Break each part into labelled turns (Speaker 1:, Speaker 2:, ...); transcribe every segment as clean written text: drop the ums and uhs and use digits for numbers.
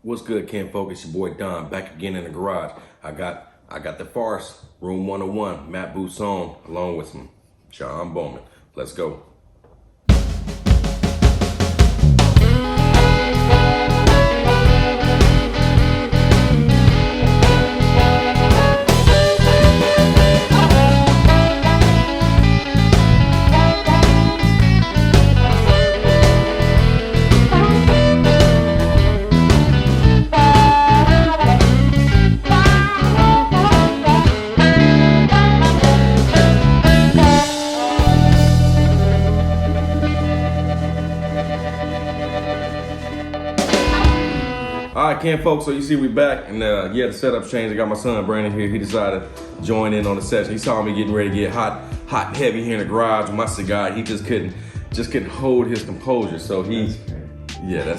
Speaker 1: What's good, Ken Folk? It's your boy Don back again in the garage. I got the Farce, room 101, Matt Booth's on, along with some Sean Bowman. Let's go. All right, Ken Folk, so you see we back, and yeah, the setup's changed. I got my son Brandon here. He decided to join in on the session. He saw me getting ready to get hot and heavy here in the garage with my cigar. He just couldn't hold his composure. So that's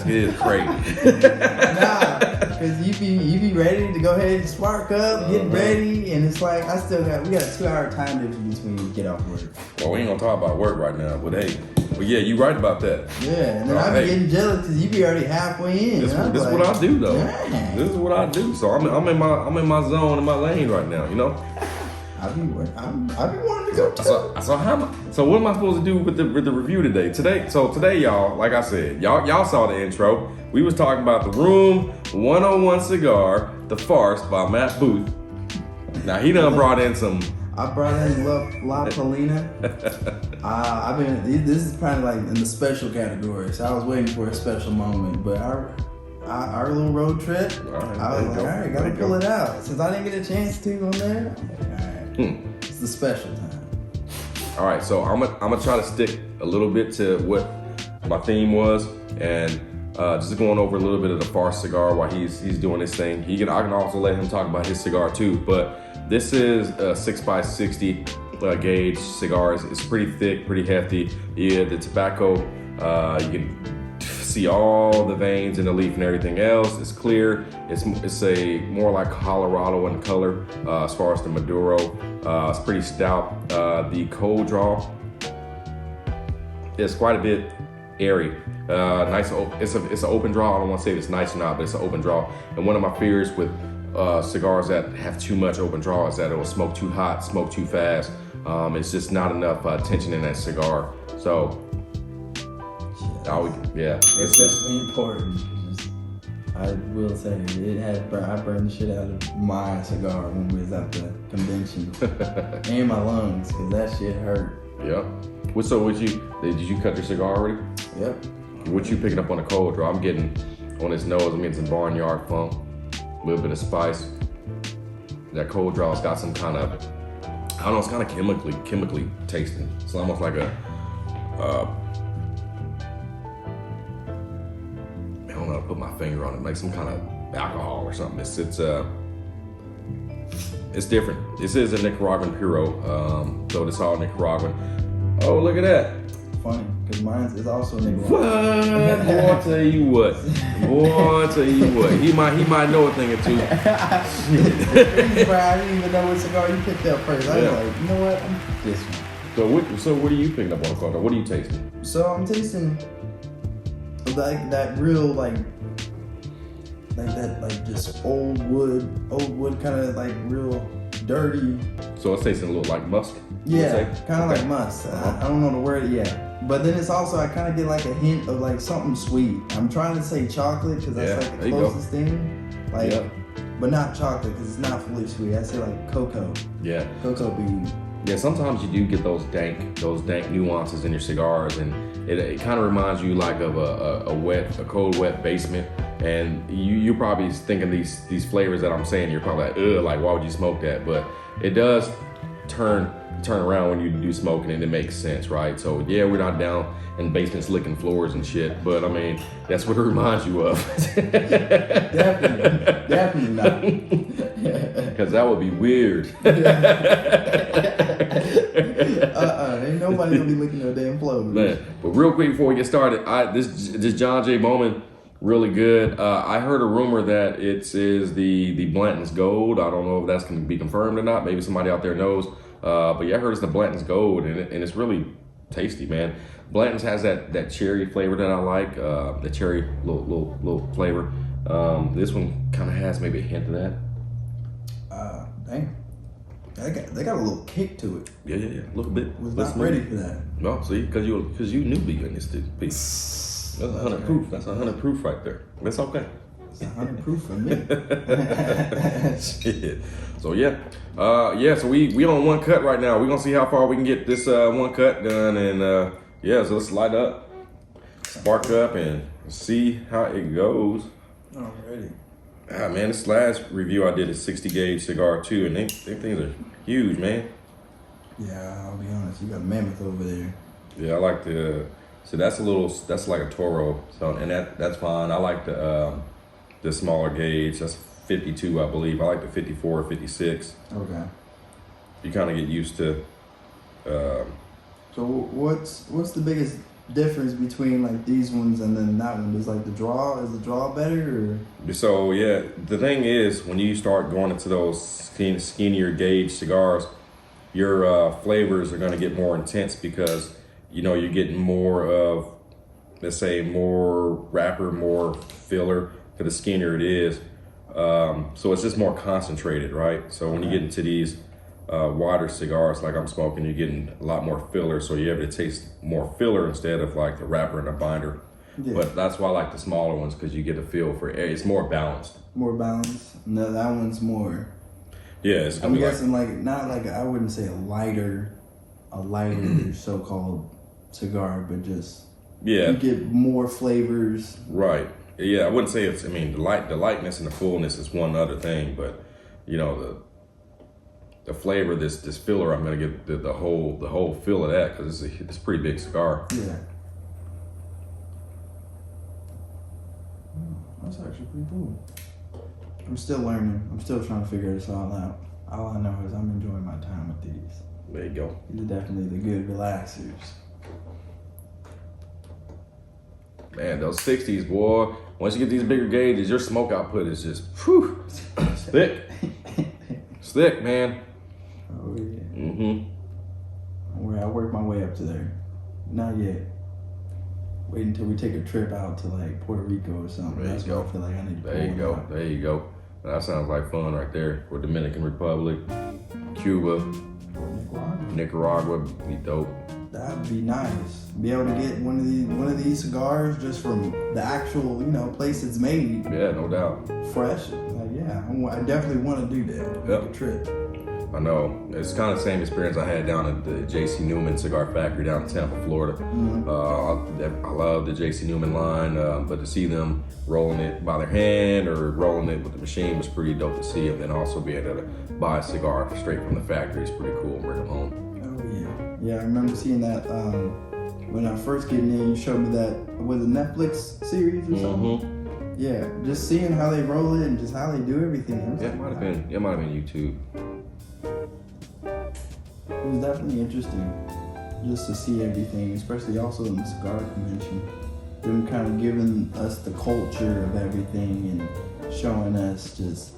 Speaker 1: crazy.
Speaker 2: Nah, because you be ready to go ahead and spark up, get ready, and it's like we got a 2 hour time difference between we get off work.
Speaker 1: Well, we ain't gonna talk about work right now, but hey. But yeah, you right about that.
Speaker 2: Yeah, and then I be getting jealous because you be already halfway in.
Speaker 1: This is what I do though. Dang. This is what I do. So I'm in my zone, in my lane right now. You know.
Speaker 2: I be wanting to go too.
Speaker 1: So what am I supposed to do with the review today? Today, y'all, like I said, y'all saw the intro. We was talking about the Room 101 cigar, the Farce by Matt Booth. Now he done brought in some.
Speaker 2: I brought in La Paulina. This is probably like in the special category, so I was waiting for a special moment. But our little road trip, I was like, all right, gotta pull it out. Since I didn't get a chance to on there, I'm like, all right, it's the special time.
Speaker 1: All right, so I'm gonna try to stick a little bit to what my theme was, and just going over a little bit of the Farce cigar while he's doing his thing. I can also let him talk about his cigar too, but. This is a 6x60 gauge cigar. It's pretty thick, pretty hefty. Yeah, the tobacco, you can see all the veins in the leaf and everything else. It's clear. It's a more like Colorado in color as far as the maduro. It's pretty stout. The cold draw is quite a bit airy. Nice. It's an open draw. I don't want to say if it's nice or not, but it's an open draw. And one of my fears with cigars that have too much open draw is that it will smoke too hot, smoke too fast. It's just not enough tension in that cigar. So,
Speaker 2: it's definitely important. I will say I burned the shit out of my cigar when we was at the convention and my lungs because that shit hurt.
Speaker 1: Yep. So did you cut your cigar already?
Speaker 2: Yep.
Speaker 1: What you picking up on the cold draw? I'm getting on his nose. I'm getting some barnyard funk. A little bit of spice. That cold draw's got some kind of, I don't know, it's kind of chemically tasting. It's almost like I don't know how to put my finger on it, like some kind of alcohol or something. It's different. This is a Nicaraguan Puro, so it's all Nicaraguan. Oh, look at that.
Speaker 2: Funny, because mine is also Nicaraguan.
Speaker 1: What? Boy, I tell you what. He might know a thing or two.
Speaker 2: I didn't even know what cigar you picked up first. I was like, you know what? I'm this one.
Speaker 1: So what are you picking up on the cold? What are you tasting?
Speaker 2: So I'm tasting like that real just old wood kind of like real dirty.
Speaker 1: So it's tasting a little like musk?
Speaker 2: Yeah, kind of like musk. I don't know the word yet. But then it's also, I kind of get like a hint of like something sweet. I'm trying to say chocolate because that's like the closest thing. But not chocolate because it's not fully sweet. I say like cocoa.
Speaker 1: Yeah.
Speaker 2: Cocoa bean.
Speaker 1: Yeah, sometimes you do get those dank nuances in your cigars, and it kind of reminds you like of a cold, wet basement. And you're probably thinking these flavors that I'm saying, you're probably like, ugh, like why would you smoke that? But it does turn around when you do smoking, and it makes sense, right? So yeah, we're not down in basements licking floors and shit, but I mean, that's what it reminds you of.
Speaker 2: Definitely not.
Speaker 1: Because that would be weird.
Speaker 2: Ain't nobody gonna be licking no damn floors.
Speaker 1: Man, but real quick before we get started, this John J. Bowman, really good. I heard a rumor that it is the Blanton's Gold. I don't know if that's going to be confirmed or not. Maybe somebody out there knows. But yeah, I heard it's the Blanton's Gold, and it's really tasty, man. Blanton's has that cherry flavor that I like, the cherry little flavor. This one kind of has maybe a hint of that.
Speaker 2: Dang. They got a little kick to it.
Speaker 1: Yeah, a little bit.
Speaker 2: Was not ready for that.
Speaker 1: No, see, because you newbie in this piece. That's 100 proof. That's 100 proof right there. That's okay.
Speaker 2: It's 100 proof for me.
Speaker 1: Shit. So yeah. So we on one cut right now. We're gonna see how far we can get this one cut done, and so let's light up, spark up, and see how it goes.
Speaker 2: Alrighty.
Speaker 1: Man, this last review I did is 60 gauge cigar too, and they things are huge, man.
Speaker 2: Yeah, I'll be honest. You got a mammoth over there.
Speaker 1: Yeah, I like the. So that's like a Toro. So and that's fine. I like the smaller gauge. That's 52, I believe. I like the 54, 56.
Speaker 2: Okay.
Speaker 1: You kind of get used to.
Speaker 2: So what's the biggest difference between like these ones and then that one? Is the draw better or?
Speaker 1: So yeah, the thing is when you start going into those skinnier gauge cigars, your flavors are going to get more intense because you're getting more of, let's say, more wrapper, more filler. For the skinnier it is, so it's just more concentrated, right? So when you get into these wider cigars like I'm smoking, you're getting a lot more filler, so you're able to taste more filler instead of like the wrapper and the binder. Yeah. But that's why I like the smaller ones, because you get a feel for it. It's more balanced.
Speaker 2: More balanced? No, that one's more.
Speaker 1: Yeah,
Speaker 2: I'm guessing not like I wouldn't say a lighter so-called cigar, but just you get more flavors.
Speaker 1: Right. Yeah, I wouldn't say it's. I mean, the lightness and the fullness is one other thing, but the flavor, this filler, I'm gonna get the whole feel of that because it's a pretty big cigar.
Speaker 2: Yeah. That's actually pretty cool. I'm still learning. I'm still trying to figure this all out. All I know is I'm enjoying my time with these.
Speaker 1: There you go.
Speaker 2: These are definitely the good relaxers.
Speaker 1: Man, those 60s, boy. Once you get these bigger gauges, your smoke output is just thick. It's thick, man.
Speaker 2: Oh yeah.
Speaker 1: Mm-hmm.
Speaker 2: I'll work my way up to there. Not yet. Wait until we take a trip out to like Puerto Rico or something.
Speaker 1: There you go.
Speaker 2: I feel like I need to
Speaker 1: There you go. There you go. That sounds like fun right there. For Dominican Republic, Cuba, Nicaragua, be dope.
Speaker 2: That'd be nice. Be able to get one of these cigars just from the actual, place it's made.
Speaker 1: Yeah, no doubt.
Speaker 2: Fresh. I definitely want to do that.
Speaker 1: Yep.
Speaker 2: Make a trip.
Speaker 1: I know. It's kind of the same experience I had down at the J.C. Newman Cigar Factory down in Tampa, Florida. Mm-hmm. I love the J.C. Newman line, but to see them rolling it by their hand or rolling it with the machine was pretty dope to see. And then also be able to buy a cigar straight from the factory is pretty cool and bring them home.
Speaker 2: Yeah, I remember seeing that when I first getting in. You showed me that was a Netflix series or something.
Speaker 1: Mm-hmm.
Speaker 2: Yeah, just seeing how they roll it and just how they do everything.
Speaker 1: It might have been YouTube.
Speaker 2: It was definitely interesting just to see everything, especially also in the cigar convention. Them kind of giving us the culture of everything and showing us just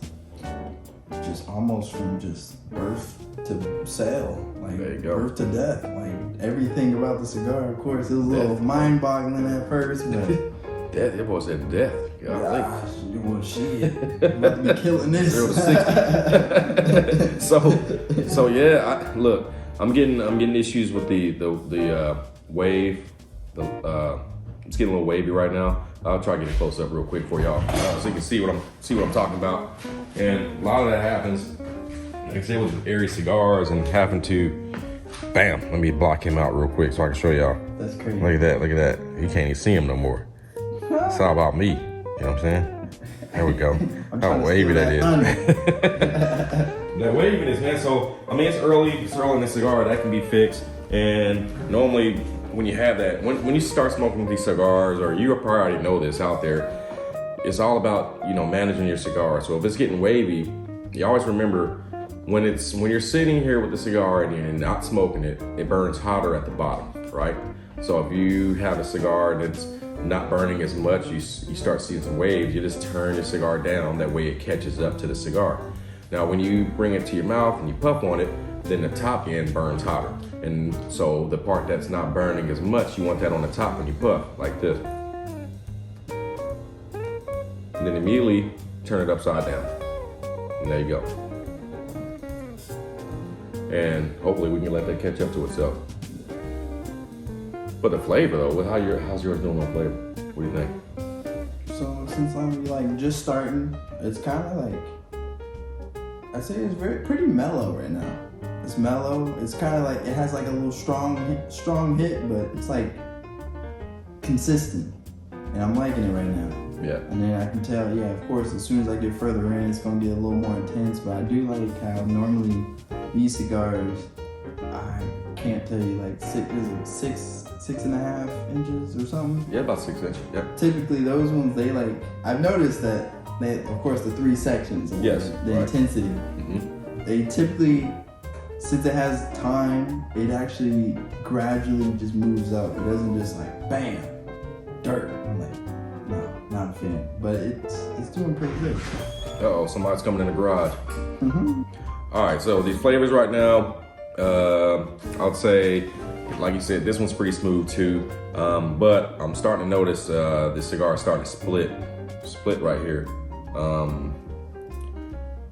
Speaker 2: almost from just birth to sale, like birth to death, like everything about the cigar. Of course, it was a little mind-boggling at first, but
Speaker 1: death. That boy said death.
Speaker 2: Gosh, well, shit, I'm about to be killing this.
Speaker 1: 0 to 60. So yeah. Look, I'm getting issues with the wave. It's getting a little wavy right now. I'll try to get it close up real quick for y'all, so you can see what I'm talking about. And a lot of that happens, like I said, with Airy cigars and having to, bam. Let me block him out real quick so I can show y'all.
Speaker 2: That's crazy.
Speaker 1: Look at that. You can't even see him no more. It's all about me. You know what I'm saying? There we go. How wavy that is. That waviness, man. So I mean, it's early in the cigar. That can be fixed. And normally, when you have that, when you start smoking these cigars, or you probably already know this out there, it's all about managing your cigar. So if it's getting wavy, you always remember when you're sitting here with the cigar and you're not smoking it, it burns hotter at the bottom, right? So if you have a cigar that's not burning as much, you start seeing some waves. You just turn your cigar down. That way it catches up to the cigar. Now when you bring it to your mouth and you puff on it, then the top end burns hotter. And so the part that's not burning as much, you want that on the top when you puff, like this. and then immediately turn it upside down. And there you go. And hopefully we can let that catch up to itself. But the flavor though, how's yours doing on flavor? What do you think?
Speaker 2: So since I'm like just starting, it's kind of like, I say it's pretty mellow right now. It's mellow. It's kind of like, it has like a little strong hit, but it's like consistent. And I'm liking it right now.
Speaker 1: Yeah.
Speaker 2: And then I can tell, yeah, of course, as soon as I get further in, it's going to get a little more intense. But I do like how normally these cigars, I can't tell you, like 6.5 inches or something.
Speaker 1: Yeah, about 6 inches. Yeah.
Speaker 2: Typically, those ones, they like, I've noticed that they, of course, the 3 sections.
Speaker 1: Yes.
Speaker 2: The intensity.
Speaker 1: Mm-hmm.
Speaker 2: They typically, since it has time, it actually gradually just moves up. It doesn't just like, bam, dirt. I'm like, no, not a fan. But it's doing pretty good.
Speaker 1: Uh-oh, somebody's coming in the garage.
Speaker 2: Mm-hmm.
Speaker 1: All right, so these flavors right now, I'd say, like you said, this one's pretty smooth too. But I'm starting to notice this cigar is starting to split right here.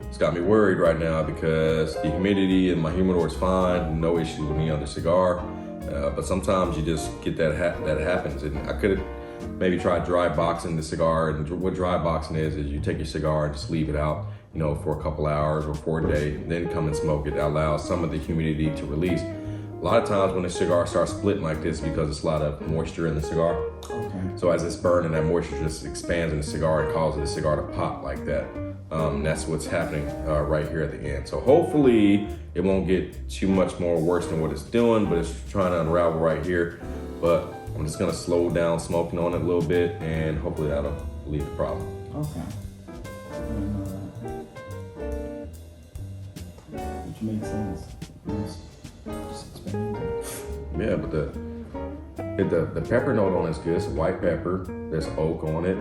Speaker 1: It's got me worried right now because the humidity and my humidor is fine, no issues with me on the cigar. But sometimes you just get that happens. And I could have maybe tried dry boxing the cigar. And what dry boxing is you take your cigar and just leave it out, for a couple hours or for a day, then come and smoke it. That allows some of the humidity to release. A lot of times when the cigar starts splitting like this, because it's a lot of moisture in the cigar.
Speaker 2: Okay.
Speaker 1: So as it's burning, that moisture just expands in the cigar and causes the cigar to pop like that. That's what's happening right here at the end. So hopefully it won't get too much more worse than what it's doing, but it's trying to unravel right here. But I'm just gonna slow down smoking on it a little bit, and hopefully that'll relieve the problem.
Speaker 2: Okay. I didn't know that. Which makes sense. Just expanding.
Speaker 1: Yeah, but the pepper note on it's good. It's white pepper. There's oak on it.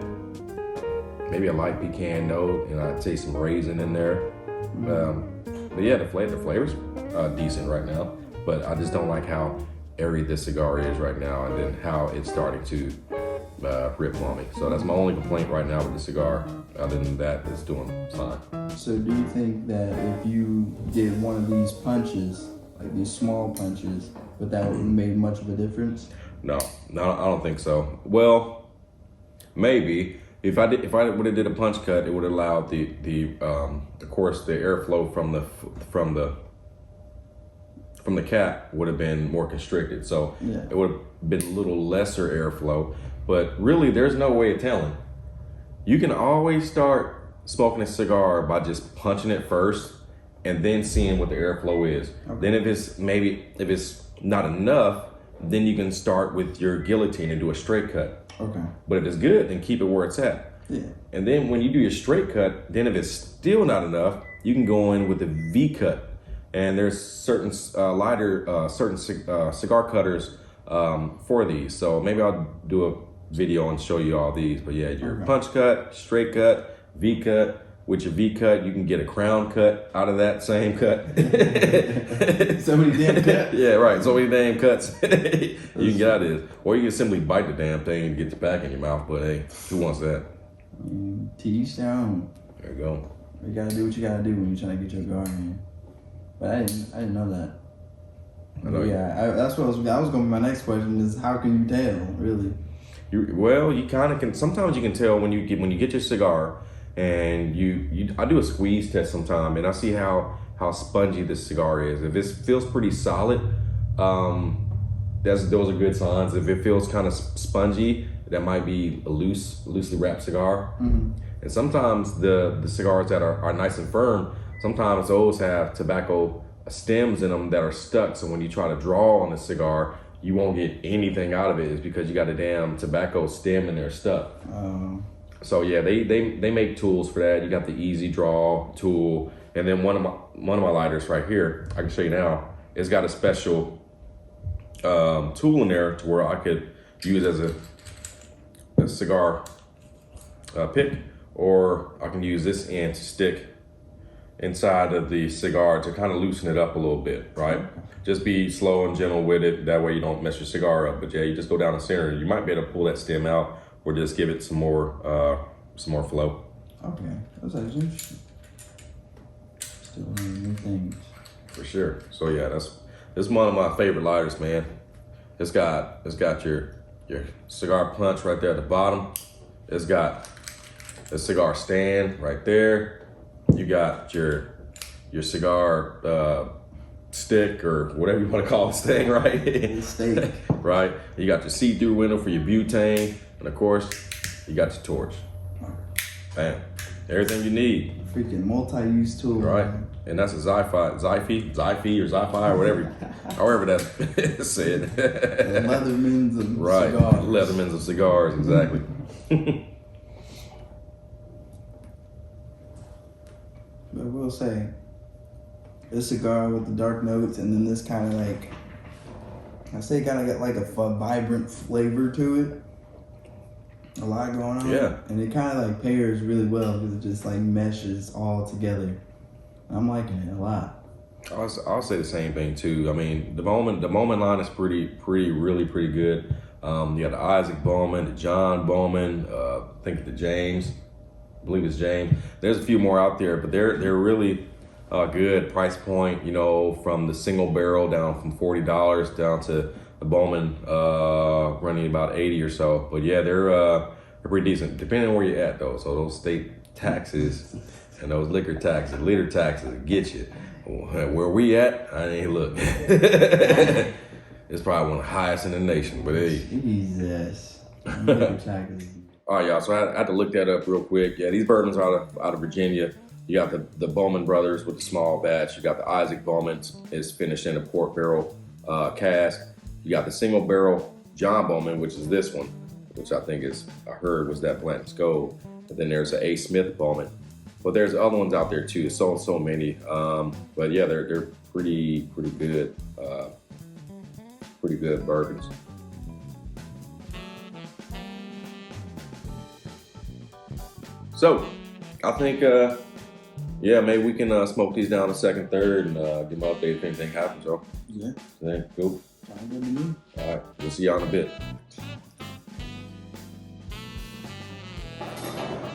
Speaker 1: Maybe a light pecan note, and I'd say some raisin in there. But yeah, the flavor's decent right now. But I just don't like how airy this cigar is right now, and then how it's starting to rip on me. So that's my only complaint right now with the cigar. Other than that, it's doing fine.
Speaker 2: So do you think that if you did one of these punches, like these small punches, would that have made much of a difference?
Speaker 1: No, I don't think so. Well, maybe. If I would have did a punch cut, it would have allowed of course the airflow from the cap would have been more constricted. So
Speaker 2: yeah.
Speaker 1: It would have been a little lesser airflow. But really, there's no way of telling. You can always start smoking a cigar by just punching it first and then seeing what the airflow is. Okay. Then if it's not enough, then you can start with your guillotine and do a straight cut.
Speaker 2: Okay.
Speaker 1: But if it's good, then keep it where it's at.
Speaker 2: Yeah.
Speaker 1: And then when you do your straight cut, then if it's still not enough, you can go in with a V cut. And there's certain cigar cutters for these. So maybe I'll do a video and show you all these. But yeah, your punch cut, straight cut, V cut. With your V cut, you can get a crown cut out of that same cut.
Speaker 2: So many damn cuts.
Speaker 1: Yeah, right. So many damn cuts you can get out of this. Or you can simply bite the damn thing and get the back in your mouth. But hey, who wants that?
Speaker 2: To each their own.
Speaker 1: There you go.
Speaker 2: You gotta do what you gotta do when you're trying to get your cigar in. But I didn't know that.
Speaker 1: I know.
Speaker 2: That's what that was gonna be my next question is how can you tell, really?
Speaker 1: You kind of can. Sometimes you can tell when you get your cigar. And I do a squeeze test sometime, and I see how spongy this cigar is. If it feels pretty solid, those are good signs. If it feels kind of spongy, that might be a loosely wrapped cigar. Mm-hmm. And sometimes the cigars that are nice and firm, sometimes those have tobacco stems in them that are stuck. So when you try to draw on the cigar, you won't get anything out of it. It's because you got a damn tobacco stem in there stuck. So yeah, they make tools for that. You got the easy draw tool, and then one of my lighters right here, I can show you now. It's got a special tool in there to where I could use as a cigar pick, or I can use this end to stick inside of the cigar to kind of loosen it up a little bit, right? Just be slow and gentle with it. That way you don't mess your cigar up. But yeah, you just go down the center. You might be able to pull that stem out, or just give it some more some more flow.
Speaker 2: Okay, that's actually interesting. Still learning new things.
Speaker 1: For sure. So yeah, this is one of my favorite lighters, man. It's got your cigar punch right there at the bottom. It's got a cigar stand right there. You got your cigar stick or whatever you want to call this thing, right?
Speaker 2: Steak.
Speaker 1: Right. You got your see-through window for your butane, and of course, you got your torch. Bam. Everything you need.
Speaker 2: Freaking multi-use tool.
Speaker 1: Right. Man. And that's a Xifi or whatever, however that's said.
Speaker 2: The Leathermans of
Speaker 1: right.
Speaker 2: cigars.
Speaker 1: Leathermans of cigars, exactly.
Speaker 2: But I will say, this cigar with the dark notes, and then this kind of like, I say kind of got like a vibrant flavor to it. A lot going on.
Speaker 1: Yeah.
Speaker 2: And it kind of like pairs really well because it just like meshes all together. I'm liking it a lot.
Speaker 1: I'll say the same thing too. I mean, the Bowman line is really pretty good. You got the Isaac Bowman, the John Bowman, I think the James, I believe it's James. There's a few more out there, but they're really good price point. You know, from the single barrel down from $40 down to the Bowman running about 80 or so. But yeah, they're pretty decent, depending on where you're at though. So those state taxes and those liquor taxes, liter taxes get you. Where we at, I ain't look. It's probably one of the highest in the nation, but hey.
Speaker 2: Jesus. Liquor taxes.
Speaker 1: All right, y'all, so I had to look that up real quick. Yeah, these bourbons are out of Virginia. You got the Bowman Brothers with the small batch. You got the Isaac Bowman is finished in a port barrel cask. You got the single barrel John Bowman, which is this one, which I think I heard was that Blanton's Gold. But then there's a Smith Bowman. But there's other ones out there too, so many. But yeah, they're pretty good, pretty good bourbons. So I think, yeah, maybe we can smoke these down a second, third, and give them an update if anything happens, y'all.
Speaker 2: Yeah.
Speaker 1: Yeah, cool. All right, we'll see y'all in a bit.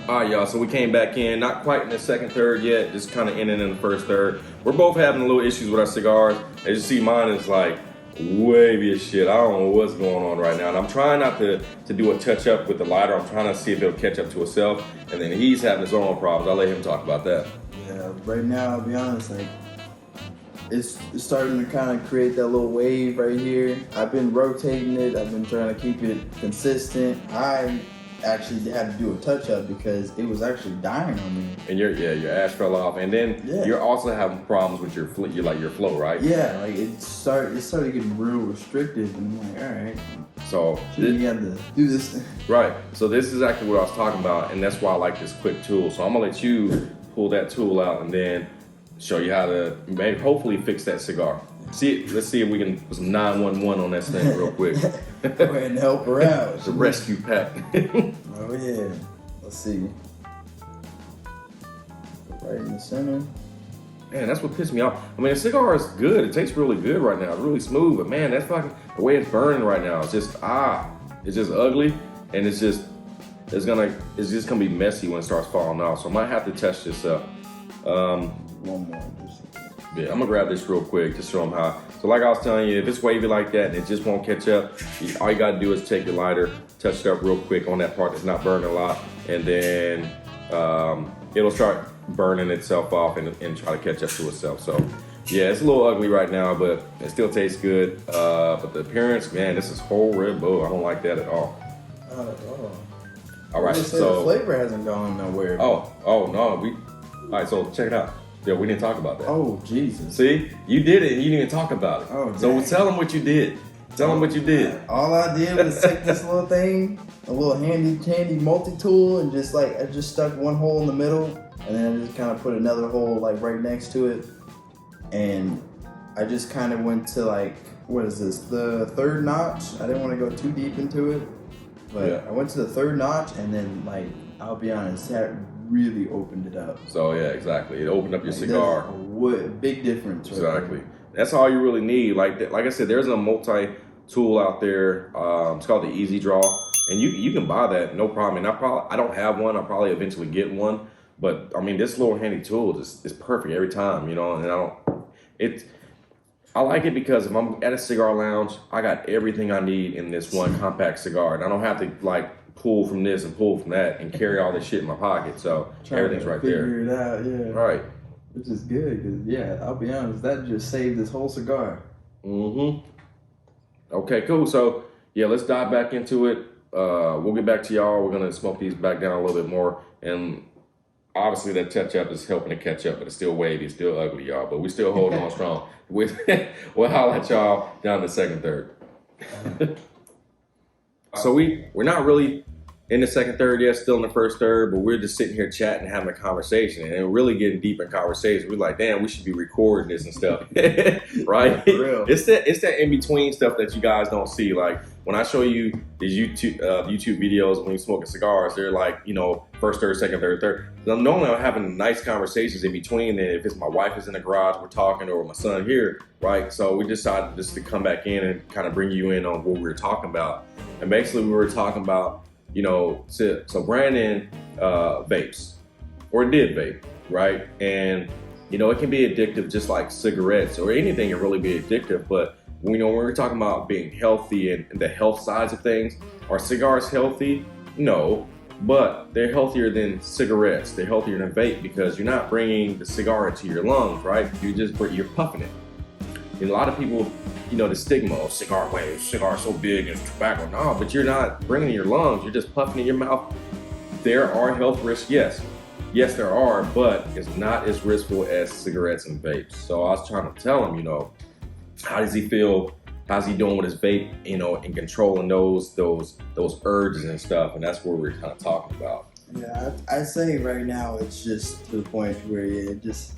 Speaker 1: All right, y'all, so we came back in, not quite in the second, third yet, just kind of ending in the first, third. We're both having a little issues with our cigars. As you see, mine is like wavy as shit. I don't know what's going on right now. And I'm trying not to do a touch up with the lighter. I'm trying to see if it'll catch up to itself. And then he's having his own problems. I'll let him talk about that.
Speaker 2: Yeah, right now, I'll be honest, like, it's starting to kind of create that little wave right here. I've been rotating it. I've been trying to keep it consistent. I actually had to do a touch up because it was actually dying on me.
Speaker 1: And your ash fell off, and then you're also having problems with your flow, right?
Speaker 2: Yeah, like it started getting real restricted, and I'm like, all right.
Speaker 1: So
Speaker 2: you got to do this.
Speaker 1: Right. So this is exactly what I was talking about, and that's why I like this quick tool. So I'm gonna let you pull that tool out and then show you how to maybe hopefully fix that cigar. Let's see if we can put some 911 on that thing real quick.
Speaker 2: Go ahead and help her out.
Speaker 1: It's a rescue pack.
Speaker 2: Oh yeah. Let's see. Right in the center.
Speaker 1: Man, that's what pissed me off. I mean, the cigar is good. It tastes really good right now. It's really smooth, but man, that's fucking the way it's burning right now. It's just it's just ugly, and it's just gonna be messy when it starts falling off. So I might have to touch this up.
Speaker 2: One more.
Speaker 1: Yeah, I'm gonna grab this real quick to show them how. So like I was telling you, if it's wavy like that and it just won't catch up, all you gotta do is take your lighter, touch it up real quick on that part that's not burning a lot, and then it'll start burning itself off and try to catch up to itself. So yeah, it's a little ugly right now, but it still tastes good. But the appearance, man, this is whole Red Bull. I don't like that at all.
Speaker 2: Not at all.
Speaker 1: All right,
Speaker 2: so the flavor hasn't gone nowhere.
Speaker 1: Oh no, all right, so check it out. Yeah, we didn't talk about that.
Speaker 2: Oh, Jesus.
Speaker 1: See? You did it and you didn't even talk about it.
Speaker 2: Oh,
Speaker 1: so tell them what you did. Tell them what you did.
Speaker 2: All I did was take this little thing, a little handy multi-tool, and I just stuck one hole in the middle, and then I just kind of put another hole like right next to it. And I just kind of went to what is this? The third notch. I didn't want to go too deep into it, but I went to the third notch, and then I'll be honest, that really opened it up.
Speaker 1: So yeah, exactly. It opened up your cigar.
Speaker 2: Big difference.
Speaker 1: Exactly. That's all you really need. Like I said, there's a multi-tool out there. It's called the Easy Draw. And you can buy that, no problem. And I don't have one. I'll probably eventually get one. But I mean, this little handy tool is perfect every time, you know. And I like it because if I'm at a cigar lounge, I got everything I need in this one compact cigar, and I don't have to like pull from this and pull from that and carry all this shit in my pocket. So everything's right there.
Speaker 2: Figure it out, yeah.
Speaker 1: Right.
Speaker 2: Which is good, because yeah, I'll be honest, that just saved this whole cigar.
Speaker 1: Okay, cool. So yeah, let's dive back into it. We'll get back to y'all. We're gonna smoke these back down a little bit more, and obviously that touch-up is helping to catch up, but it's still wavy, it's still ugly, y'all. But we still holding on strong. We'll holler at y'all down the second third. So we're not really in the second third yet, still in the first third, but we're just sitting here chatting, having a conversation, and really getting deep in conversation. We're like, damn, we should be recording this and stuff, right? For real. It's that in between stuff that you guys don't see. Like when I show you these YouTube videos when you're smoking cigars, they're like, you know, first third, second third, third. Normally I'm having nice conversations in between. And if it's my wife is in the garage, we're talking, or my son here, right? So we decided just to come back in and kind of bring you in on what we were talking about. And basically we were talking about, you know, so Brandon vapes, or did vape, right? And, you know, it can be addictive just like cigarettes or anything can really be addictive. But, you know, when we're talking about being healthy and the health sides of things, are cigars healthy? No, but they're healthier than cigarettes. They're healthier than vape because you're not bringing the cigar into your lungs, right? You're puffing it. And a lot of people, you know, the stigma of cigar so big and tobacco. No, but you're not bringing it in your lungs. You're just puffing in your mouth. There are health risks, yes. Yes, there are, but it's not as riskful as cigarettes and vapes. So I was trying to tell him, you know, how does he feel? How's he doing with his vape, you know, and controlling those urges and stuff? And that's what we're kind of talking about.
Speaker 2: Yeah, I'd say right now it's just to the point where it just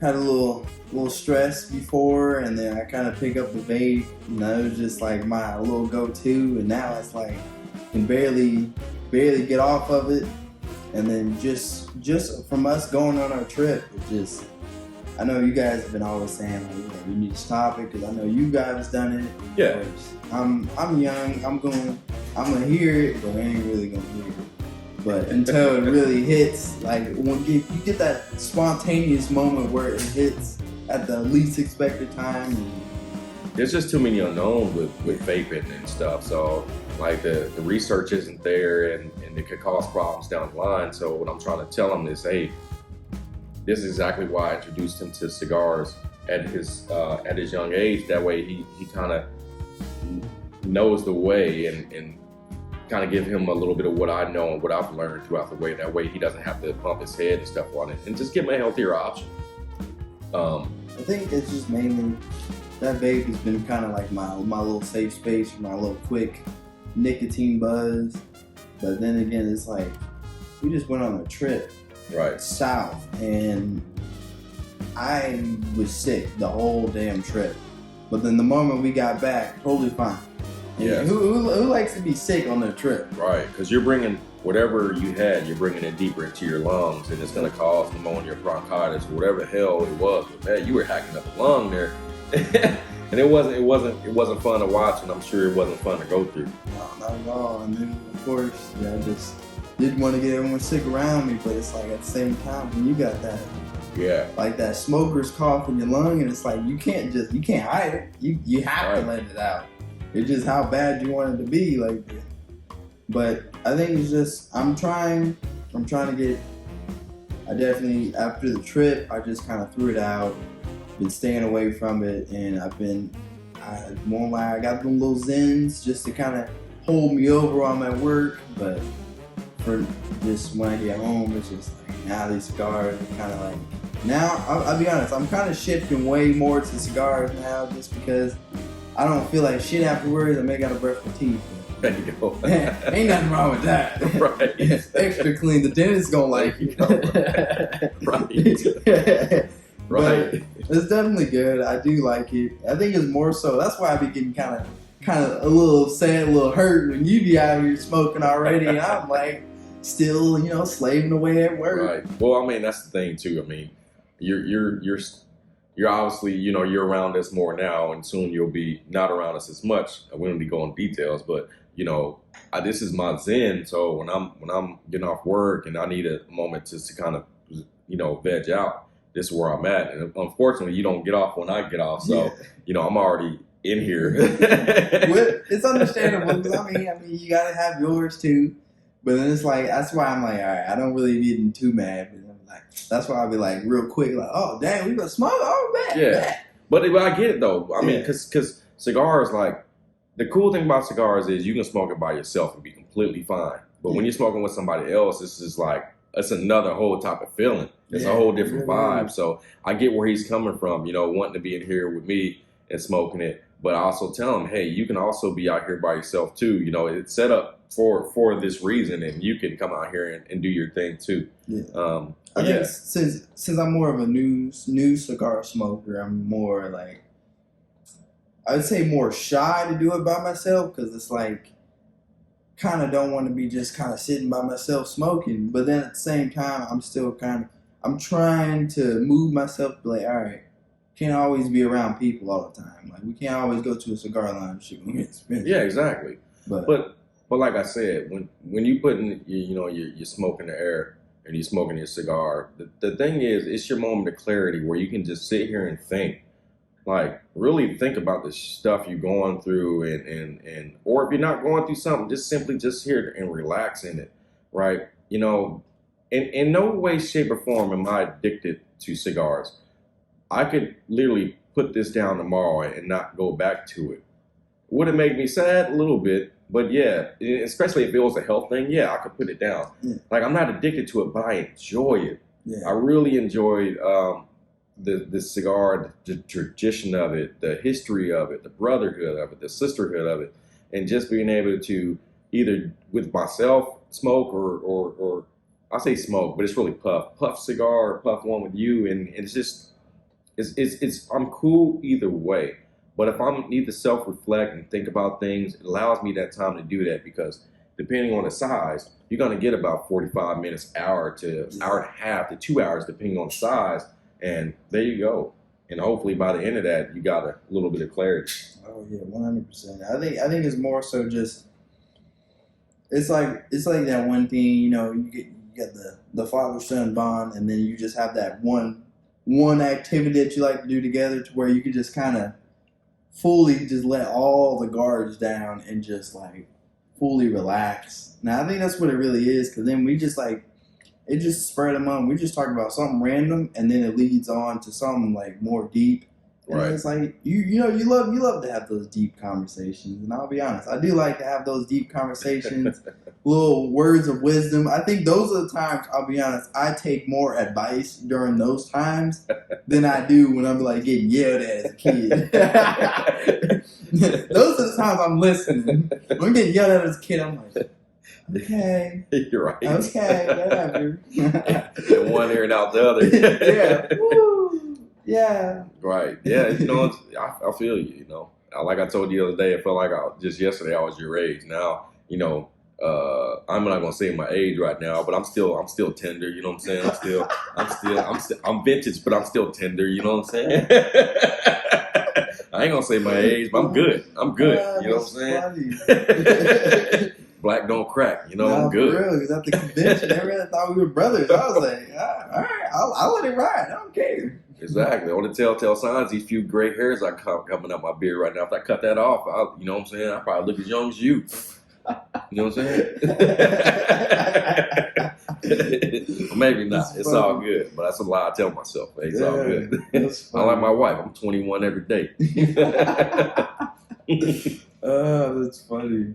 Speaker 2: had a little stress before, and then I kind of pick up the vape, you know, it was just like my little go-to, and now it's like I can barely get off of it. And then just from us going on our trip, it just, I know you guys have been always saying like, you need to stop it because I know you guys done it.
Speaker 1: Yeah.
Speaker 2: I'm young. I'm gonna hear it, but I ain't really gonna hear it. But until it really hits, like when you get that spontaneous moment where it hits at the least expected time.
Speaker 1: There's just too many unknowns with vaping and stuff. So like the research isn't there, and it could cause problems down the line. So what I'm trying to tell them is, hey, this is exactly why I introduced him to cigars at his young age. That way he kind of knows the way and kind of give him a little bit of what I know and what I've learned throughout the way. That way he doesn't have to bump his head and stuff on it, and just give him a healthier option.
Speaker 2: I think it's just mainly that vape has been kind of like my little safe space, my little quick nicotine buzz. But then again, it's like we just went on a trip
Speaker 1: right
Speaker 2: south, and I was sick the whole damn trip. But then the moment we got back, totally fine. Yeah. Who likes to be sick on their trip?
Speaker 1: Right, because you're bringing whatever you had, you're bringing it deeper into your lungs, and it's going to cause pneumonia, bronchitis, whatever the hell it was. But man, you were hacking up a lung there, and it wasn't fun to watch, and I'm sure it wasn't fun to go through.
Speaker 2: No, not at all. And then of course, I just didn't want to get everyone sick around me, but it's like at the same time when you got that.
Speaker 1: Yeah.
Speaker 2: Like that smoker's cough in your lung, and it's like you can't hide it. You have to let it out. It's just how bad you want it to be, like. But I think it's just I'm trying to get. I definitely after the trip I just kind of threw it out. Been staying away from it, and I won't lie, I got them little Zens just to kind of hold me over while I'm at work. But for just when I get home, it's just like now these cigars are kind of like. Now, I'll be honest, I'm kind of shifting way more to cigars now just because I don't feel like shit afterwards. I may gotta brush my teeth.
Speaker 1: There you go.
Speaker 2: Ain't nothing wrong with that.
Speaker 1: Right.
Speaker 2: Extra clean. The dentist gonna like you.
Speaker 1: Right. Right.
Speaker 2: But it's definitely good. I do like it. I think it's more so. That's why I be getting kind of a little sad, a little hurt when you be out here smoking already, and I'm like still, slaving away at work.
Speaker 1: Right. Well, I mean, that's the thing too. I mean, you're obviously, you're around us more now, and soon you'll be not around us as much. We don't need to go into details, but you know, this is my zen. So when I'm getting off work and I need a moment just to kind of, you know, veg out, this is where I'm at. And unfortunately, you don't get off when I get off. So, you know, I'm already in here.
Speaker 2: It's understandable because I mean, you gotta have yours too. But then it's like, that's why I'm like, all right, I don't really be getting too mad. But I'm like, that's why I'll be like real quick, like, oh damn, we gonna smoke? Oh man.
Speaker 1: Yeah. But I get it though. I mean, because cigars, like, the cool thing about cigars is you can smoke it by yourself and be completely fine. But when you're smoking with somebody else, it's just like, it's another whole type of feeling. It's a whole different vibe. So I get where he's coming from, you know, wanting to be in here with me and smoking it. But I also tell him, hey, you can also be out here by yourself too. You know, it's set up for this reason, and you can come out here and do your thing too. Yeah.
Speaker 2: I think since I'm more of a new cigar smoker, I'm more like, I would say more shy to do it by myself because it's like, kind of don't want to be just kind of sitting by myself smoking. But then at the same time, I'm trying to move myself to be like, all right, can't always be around people all the time. Like, we can't always go to a cigar lounge shit when it's expensive.
Speaker 1: Yeah, exactly. But like I said, when you put in, you know, you're smoking the air and you're smoking your cigar, the thing is, it's your moment of clarity where you can just sit here and think. Like, really think about the stuff you're going through and or if you're not going through something, just simply just here and relax in it, right? You know, in no way, shape, or form am I addicted to cigars. I could literally put this down tomorrow and not go back to it. Would it make me sad? A little bit, but yeah, especially if it was a health thing, yeah, I could put it down. Yeah. Like, I'm not addicted to it, but I enjoy it. Yeah. I really enjoyed the cigar, the tradition of it, the history of it, the brotherhood of it, the sisterhood of it, and just being able to either with myself smoke or I say smoke, but it's really puff cigar or puff one with you, and it's just it's I'm cool either way. But if I need to self-reflect and think about things, it allows me that time to do that because depending on the size, you're gonna get about 45 minutes, hour to hour and a half to 2 hours, depending on the size. And there you go. And hopefully by the end of that, you got a little bit of clarity.
Speaker 2: Oh yeah, 100%. I think it's more so just, it's like that one thing, you know, you get the father-son bond, and then you just have that one activity that you like to do together to where you can just kind of fully just let all the guards down and just like fully relax. Now I think that's what it really is, because then we just like, it just spread them on. We just talk about something random, and then it leads on to something like more deep. And it's like you love to have those deep conversations. And I'll be honest, I do like to have those deep conversations, little words of wisdom. I think those are the times, I'll be honest, I take more advice during those times than I do when I'm like getting yelled at as a kid. Those are the times I'm listening. When I'm getting yelled at as a kid, I'm like, okay.
Speaker 1: You're right.
Speaker 2: Okay, whatever.
Speaker 1: And one ear and out the other.
Speaker 2: Yeah. Woo. Yeah.
Speaker 1: Right. Yeah. You know, I feel you. You know, like I told you the other day, I felt like just yesterday I was your age. Now, you know, I'm not gonna say my age right now, but I'm still tender. You know what I'm saying? I'm vintage, but I'm still tender. You know what I'm saying? I ain't gonna say my age, but I'm good. You know what I'm saying? Black don't crack, you know. I'm good.
Speaker 2: For real, because at the convention, everyone thought we were brothers. I was like, all right, I'll let it ride. I don't care.
Speaker 1: Exactly. On the telltale signs, these few gray hairs I coming up my beard right now. If I cut that off, you know what I'm saying? I probably look as young as you. You know what I'm saying? Maybe not. It's all good. But that's a lie I tell myself. It's all good. I like my wife. I'm 21 every day.
Speaker 2: That's funny.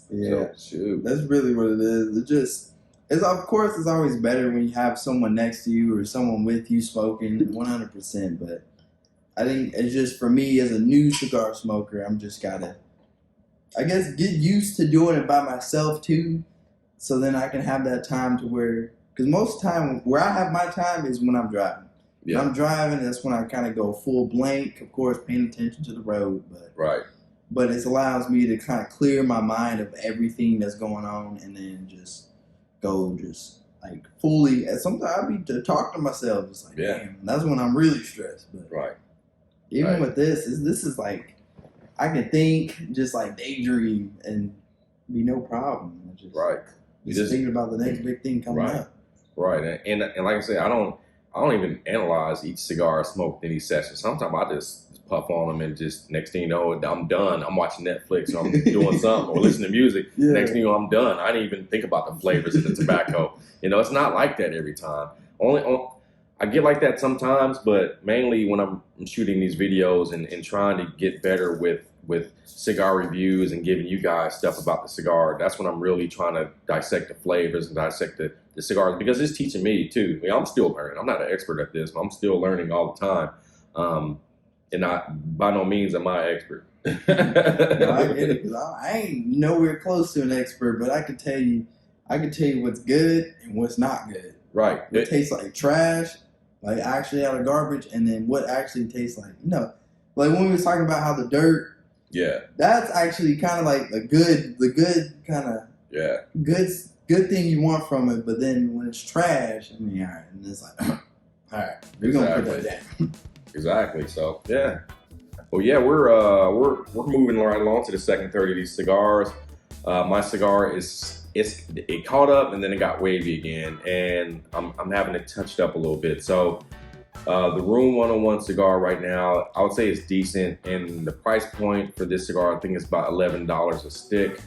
Speaker 2: Yeah, shoot. That's really what it is. It's of course it's always better when you have someone next to you or someone with you smoking, 100%. But I think it's just for me as a new cigar smoker, I'm just gotta, I guess, get used to doing it by myself too, so then I can have that time to where, because most of the time where I have my time is when I'm driving. Yeah. When I'm driving, that's when I kind of go full blank. Of course, paying attention to the road, but
Speaker 1: right.
Speaker 2: But it allows me to kind of clear my mind of everything that's going on, and then just go like fully. And sometimes I be to talk to myself, just like, damn, that's when I'm really stressed. But even with this is like I can think, just like daydream, and be no problem. Just,
Speaker 1: right.
Speaker 2: Just thinking about the next big thing coming up.
Speaker 1: Right, and like I said, I don't even analyze each cigar I smoke in each session. Sometimes I just puff on them and just next thing you know, I'm done. I'm watching Netflix or I'm doing something or listening to music. Yeah. Next thing you know, I'm done. I didn't even think about the flavors of the tobacco. It's not like that every time. I get like that sometimes, but mainly when I'm shooting these videos and trying to get better with cigar reviews and giving you guys stuff about the cigar, that's when I'm really trying to dissect the flavors and dissect the cigars, because it's teaching me too. I'm still learning. I'm not an expert at this, but I'm still learning all the time. And by no means am I an expert.
Speaker 2: No, I get it, because I ain't nowhere close to an expert, but I can tell you what's good and what's not good.
Speaker 1: Right.
Speaker 2: What tastes like trash, like actually out of garbage, and then what actually tastes like, like when we was talking about how the dirt, that's actually kind of like the good kind of good thing you want from it, but then when it's trash, all right, and it's like, all right, we're gonna put that down. Exactly.
Speaker 1: So we're moving right along to the second third of these cigars. My cigar it caught up and then it got wavy again, and I'm having it touched up a little bit. So the Room 101 cigar right now, I would say it's decent, and the price point for this cigar, I think it's about $11 a stick,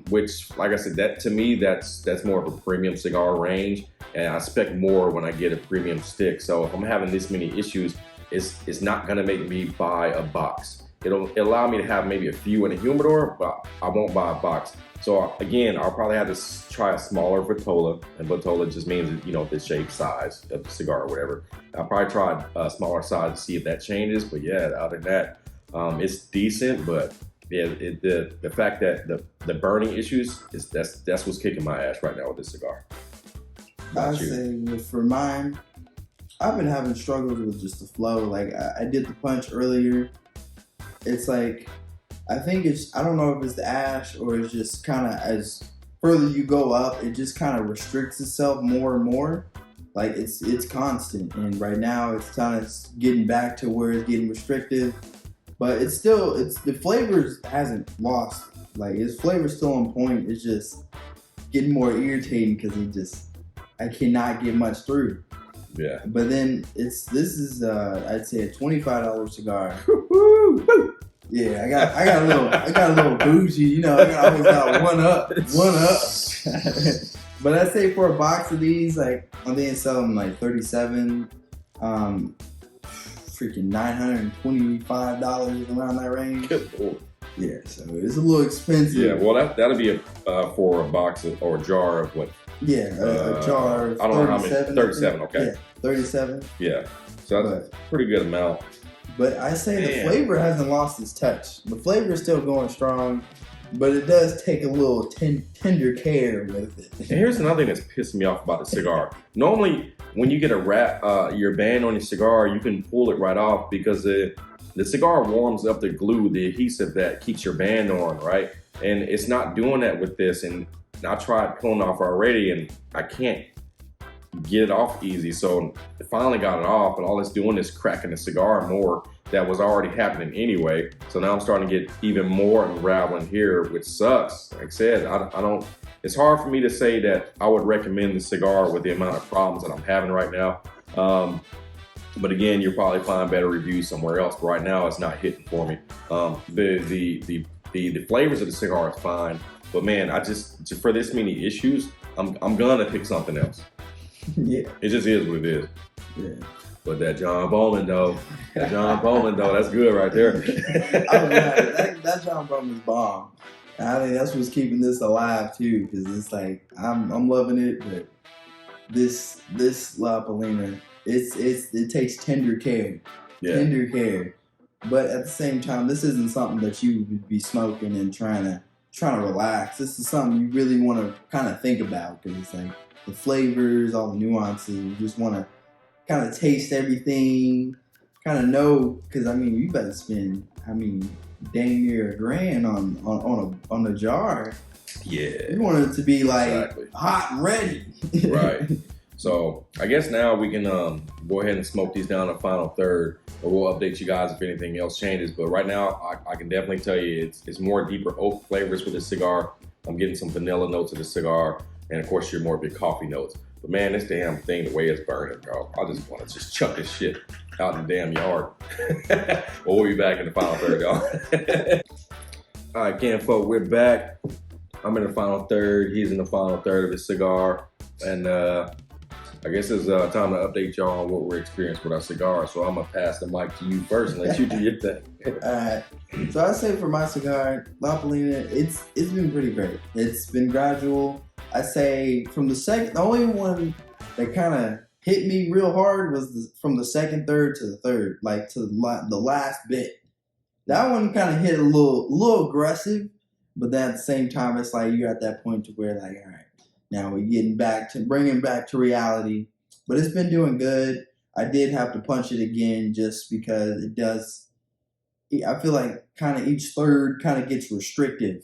Speaker 1: which, like I said, that to me that's more of a premium cigar range, and I expect more when I get a premium stick. So if I'm having this many issues, it's not gonna make me buy a box. It'll allow me to have maybe a few in a humidor, but I won't buy a box. So again, I'll probably have to try a smaller Botl, and Botl just means, the shape size of the cigar or whatever. I'll probably try a smaller size to see if that changes. But yeah, other than that, it's decent. But yeah, the fact that the burning issues that's what's kicking my ass right now with this cigar.
Speaker 2: I say for mine, I've been having struggles with just the flow. Like I did the punch earlier. It's like, I think I don't know if it's the ash or it's just kind of as further you go up, it just kind of restricts itself more and more. Like it's constant, and right now it's kind of getting back to where it's getting restrictive, but the flavors hasn't lost. Like its flavor's still on point. It's just getting more irritating because I cannot get much through.
Speaker 1: Yeah.
Speaker 2: But then this is I'd say a $25 cigar. Yeah, I got a little bougie, I always got one up. But I'd say for a box of these, like I'm being selling like $37, freaking $925 around that range.
Speaker 1: Good Lord.
Speaker 2: Yeah, so it's a little expensive.
Speaker 1: Yeah, well that'll be for a box or a jar of what?
Speaker 2: Yeah, a jar of 37.
Speaker 1: I don't know how many. 37, okay.
Speaker 2: Yeah, 37.
Speaker 1: Yeah, so that's a pretty good amount.
Speaker 2: But I say the flavor hasn't lost its touch. The flavor is still going strong, but it does take a little tender care with it.
Speaker 1: And here's another thing that's pissing me off about the cigar. Normally, when you get your band on your cigar, you can pull it right off because the cigar warms up the glue, the adhesive that keeps your band on, right? And it's not doing that with this. And I tried pulling it off already, and I can't get it off easy. So I finally got it off, but all it's doing is cracking the cigar more that was already happening anyway. So now I'm starting to get even more unraveling here, which sucks. Like I said, I don't, it's hard for me to say that I would recommend the cigar with the amount of problems that I'm having right now. But again, you'll probably find better reviews somewhere else. But right now, it's not hitting for me. The flavors of the cigar is fine, but man, for this many issues, I'm gonna pick something else.
Speaker 2: Yeah,
Speaker 1: it just is what it is.
Speaker 2: Yeah,
Speaker 1: but that John Bowman though, that's good right there.
Speaker 2: that John Bowman's bomb. And I think that's what's keeping this alive too, because it's like I'm loving it, but this La Palina, it takes tender care, but at the same time, this isn't something that you would be smoking and trying to relax. This is something you really want to kind of think about, because it's like the flavors, all the nuances. You just want to kind of taste everything, kind of know, because you better spend dang near $1,000 on a jar.
Speaker 1: Yeah,
Speaker 2: you want it to be like hot and ready.
Speaker 1: Right. So I guess now we can go ahead and smoke these down to final third, or we'll update you guys if anything else changes. But right now, I can definitely tell you it's more deeper oak flavors with this cigar. I'm getting some vanilla notes of the cigar, and of course, your more of your coffee notes. But man, this damn thing, the way it's burning, bro, I just want to just chuck this shit out in the damn yard. We'll be back in the final third, y'all. All right, kinfolk, we're back. I'm in the final third. He's in the final third of his cigar, and I guess it's time to update y'all on what we're experiencing with our cigar. So I'm gonna pass the mic to you first and let you do your thing.
Speaker 2: Alright. So I say for my cigar, La Polina, it's been pretty great. It's been gradual. I say from the only one that kind of hit me real hard was from the second third to the third, like to the last bit. That one kind of hit a little aggressive, but then at the same time, it's like you're at that point to where like, all right, now we're bringing back to reality. But it's been doing good. I did have to punch it again just because it does. I feel like kind of each third kind of gets restrictive.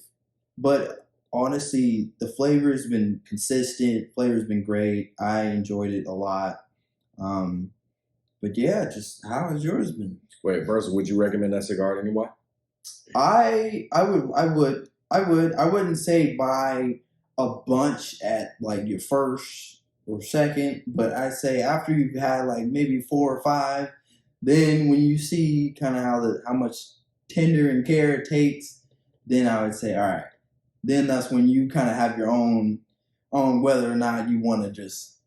Speaker 2: But honestly, the flavor has been consistent. Flavor's been great. I enjoyed it a lot. But yeah, just how has yours been?
Speaker 1: Wait, first, would you recommend that cigar to anyone?
Speaker 2: I wouldn't say buy a bunch at like your first or second, but I say after you've had like maybe 4 or 5, then when you see kind of how much tender and care it takes, then I would say, all right, then that's when you kind of have your own whether or not you want to just,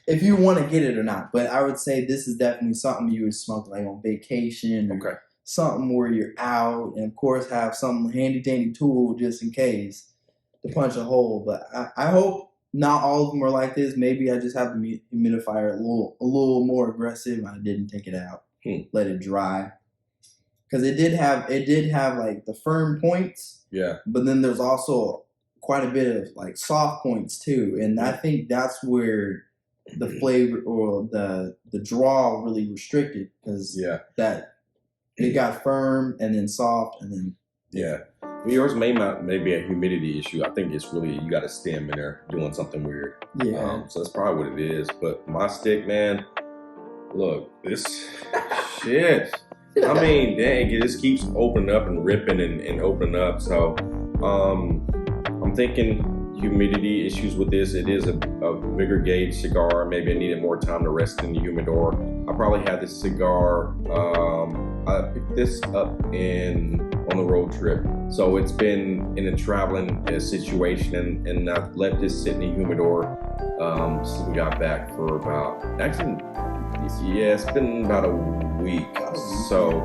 Speaker 2: if you want to get it or not. But I would say this is definitely something you would smoke like on vacation, or something where you're out, and of course have some handy dandy tool just in case to punch a hole. But I hope not all of them are like this. Maybe I just have the humidifier a little more aggressive. I didn't take it out, let it dry, because it did have like the firm points. Yeah. But then there's also quite a bit of like soft points too, and I think that's where the flavor or the draw really restricted, because that it got firm and then soft and then yours may be a humidity issue. I think it's really you got a stem in there doing something weird. So that's probably what it is. But my stick, man, look, this shit. I mean, dang, it just keeps opening up and ripping and opening up. So I'm thinking humidity issues with this. It is a bigger gauge cigar. Maybe I needed more time to rest in the humidor. I probably had this cigar. I picked this up on the road trip, so it's been in a traveling situation, and I've let this sit in the humidor since we got back for about it's been about a week. So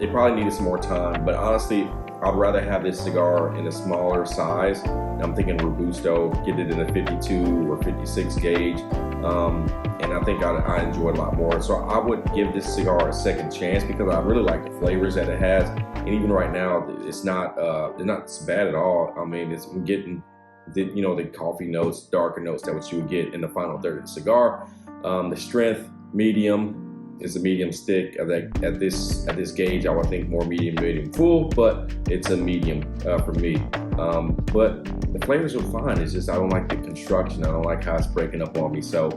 Speaker 2: it probably needed some more time, but honestly, I'd rather have this cigar in a smaller size. I'm thinking Robusto, get it in a 52 or 56 gauge, and I think I enjoy it a lot more. So I would give this cigar a second chance because I really like the flavors that it has, and even right now, it's not bad at all. I mean, it's getting the coffee notes, darker notes that what you would get in the final third of the cigar. The strength, medium. It's a medium stick. At this gauge, I would think more medium full, but it's a medium for me. But the flavors are fine. It's just I don't like the construction. I don't like how it's breaking up on me. So,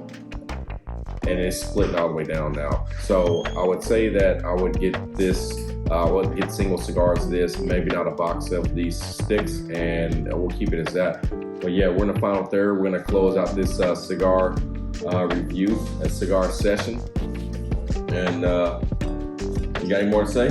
Speaker 2: and it's splitting all the way down now. So I would say that I would get this. I would get single cigars of this, maybe not a box of these sticks, and we'll keep it as that. But yeah, we're in the final third. We're gonna close out this cigar review, a cigar session. And you got any more to say?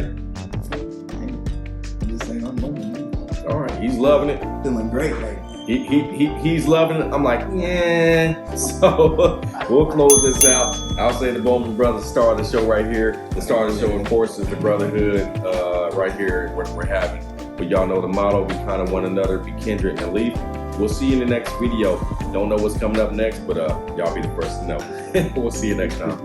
Speaker 2: This ain't on loving it.
Speaker 1: All right, he's loving it.
Speaker 2: Feeling great, right?
Speaker 1: He's loving it. I'm like, yeah. So we'll close this out. I'll say the Bowman Brothers star of the show right here. The star of the show, of course, is the brotherhood right here. We're having. But y'all know the motto: be kind of one another, be kindred and leaf. We'll see you in the next video. Don't know what's coming up next, but y'all be the first to know. We'll see you next time.